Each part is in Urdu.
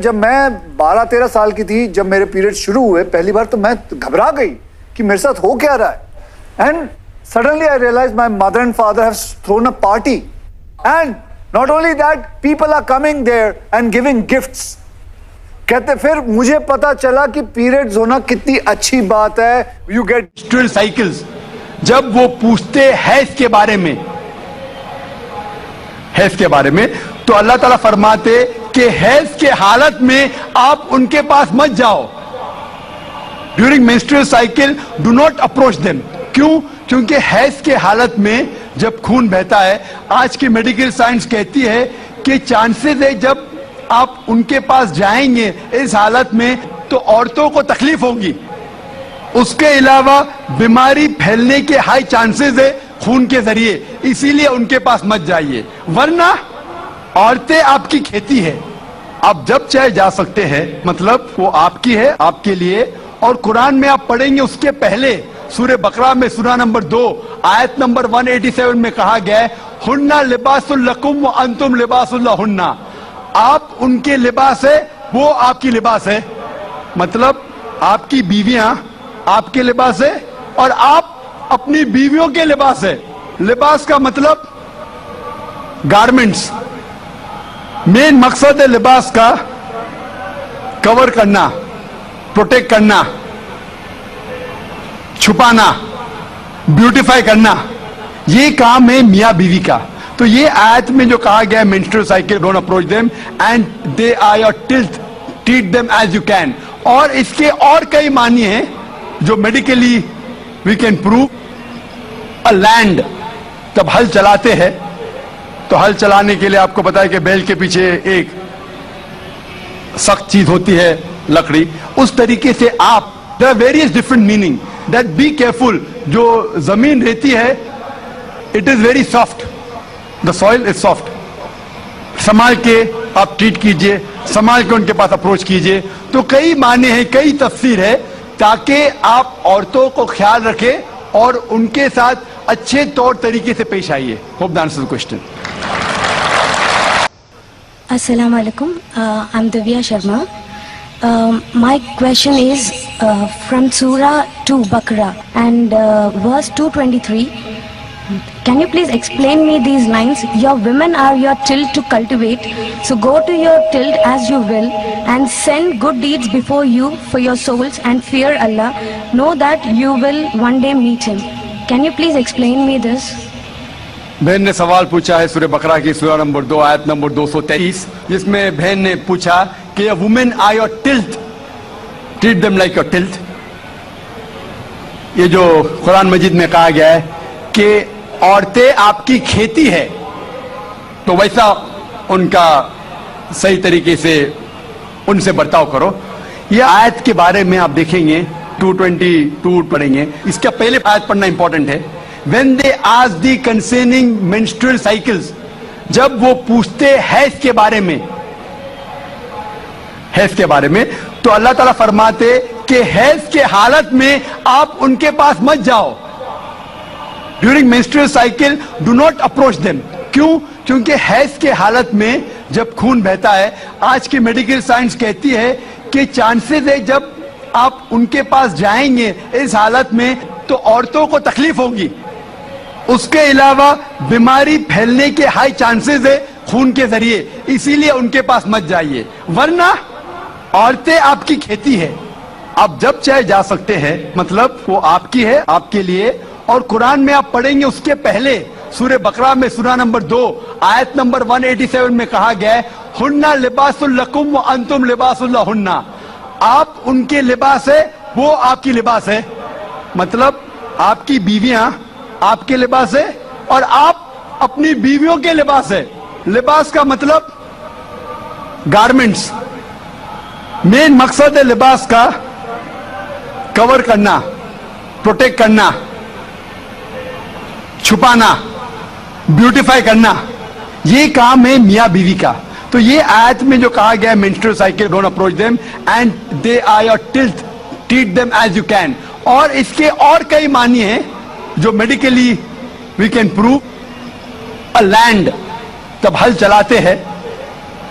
جب میں 12-13 سال کی تھی، جب میرے پیریڈ شروع ہوئے پہلی بار، تو میں گھبرا گئی کہ میرے ساتھ ہو کیا رہا ہے. And suddenly I realized my mother and father have thrown a party, and not only that, people are coming there and giving gifts. کہتے پھر مجھے پتا چلا کہ پیریڈز ہونا کتنی اچھی بات ہے. You get menstrual cycles. جب وہ پوچھتے حیض کے بارے میں تو اللہ تعالیٰ فرماتے کہ حیض کے حالت میں آپ ان کے پاس مت جاؤ. During menstrual cycle do not approach them. کیوں؟ کیونکہ حیض کے حالت میں جب خون بہتا ہے، آج کی میڈیکل سائنس کہتی ہے کہ چانسز ہے جب آپ ان کے پاس جائیں گے اس حالت میں تو عورتوں کو تکلیف ہوگی. اس کے علاوہ بیماری پھیلنے کے ہائی چانسز ہے خون کے ذریعے، اسی لیے ان کے پاس مت جائیے. ورنہ عورتیں آپ کی کھیتی ہے، آپ جب چاہے جا سکتے ہیں، مطلب وہ آپ کی ہے، آپ کے لیے. اور قرآن میں آپ پڑھیں گے اس کے پہلے سورہ بقرہ میں سورہ نمبر 2 آیت نمبر 187 میں کہا گیا ہے ہن لباس لکم وانتم لباس لہن. آپ ان کے لباس ہے، وہ آپ کی لباس ہے. مطلب آپ کی بیویاں آپ کے لباس ہے اور آپ اپنی بیویوں کے لباس ہے. لباس کا مطلب گارمنٹس. مین مقصد ہے لباس کا کور کرنا، پروٹیکٹ کرنا، چھپانا، بیوٹیفائی کرنا. یہ کام ہے میاں بیوی کا. تو یہ آیت میں جو کہا گیا ہے menstrual cycle don't approach them and they are your tilth, treat them as you can. اور اس کے اور کئی معنی ہیں جو medically we can prove. a land جب ہل چلاتے ہیں تو ہل چلانے کے لیے آپ کو پتا ہے کہ بیل کے پیچھے ایک سخت چیز ہوتی ہے، لکڑی. اس طریقے سے آپ there are various different meaning that be careful. جو زمین رہتی ہے it is very soft, the soil is soft. سنبھال کے آپ ٹریٹ کیجئے، سنبھال کے ان کے پاس اپروچ کیجئے. تو کئی معنی ہیں، کئی تفسیر ہے تاکہ آپ عورتوں کو خیال رکھیں اور ان کے ساتھ اچھے طور طریقے سے پیش آئیے. hope that answers the question. Assalamu alaikum. I'm Divya Sharma. My question is from Surah 2 Baqarah and verse 223. Can you please explain me these lines? Your women are your tilth to cultivate, so go to your tilth as you will and send good deeds before you for your souls and fear Allah. Know that you will one day meet Him. Can you please explain me this? بہن نے سوال پوچھا ہے سورہ بقرہ کی سورہ نمبر 2 آیت نمبر 223، جس میں بہن نے پوچھا کہ women are your tilth, treat them like your tilth. یہ جو قرآن مجید میں کہا گیا ہے کہ عورتیں آپ کی کھیتی ہے تو ویسا ان کا صحیح طریقے سے ان سے برتاؤ کرو. یہ آیت کے بارے میں آپ دیکھیں گے 222 پڑھیں گے. اس کا پہلے آیت پڑھنا امپورٹنٹ ہے. when they ask the concerning menstrual cycles, جب وہ پوچھتے حیض کے بارے میں تو اللہ تعالیٰ فرماتے کہ حیض کے حالت میں آپ ان کے پاس مت جاؤ. During menstrual cycle do not approach them. کیوں؟ کیونکہ حیض کے حالت میں جب خون بہتا ہے، آج کی میڈیکل سائنس کہتی ہے کہ چانسز ہے جب آپ ان کے پاس جائیں گے اس حالت میں تو عورتوں کو تکلیف ہوگی. اس کے علاوہ بیماری پھیلنے کے ہائی چانسز ہے خون کے ذریعے، اسی لیے ان کے پاس مت جائیے. ورنہ عورتیں آپ کی کھیتی ہے، آپ جب چاہے جا سکتے ہیں، مطلب وہ آپ کی ہے، آپ کے لیے. اور قرآن میں آپ پڑھیں گے اس کے پہلے سورہ بقرہ میں سورہ نمبر 2 آیت نمبر 187 میں کہا گیا ہے ہن لباس لکم وانتم لباس لہن. آپ ان کے لباس ہے، وہ آپ کی لباس ہے. مطلب آپ کی بیویاں آپ کے لباس ہے اور آپ اپنی بیویوں کے لباس ہے. لباس کا مطلب گارمنٹس. مین مقصد ہے لباس کا کور کرنا، پروٹیکٹ کرنا، چھپانا، بیوٹیفائی کرنا. یہ کام ہے میاں بیوی کا. تو یہ آیت میں جو کہا گیا ہے menstrual cycle don't approach them and they are your tilth, treat them as you can. اور اس کے اور کئی معنی ہیں جو medically we can prove. a land جب ہل چلاتے ہیں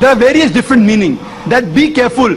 there are various different meaning, that be careful.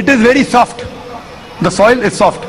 it is very soft, the soil is soft.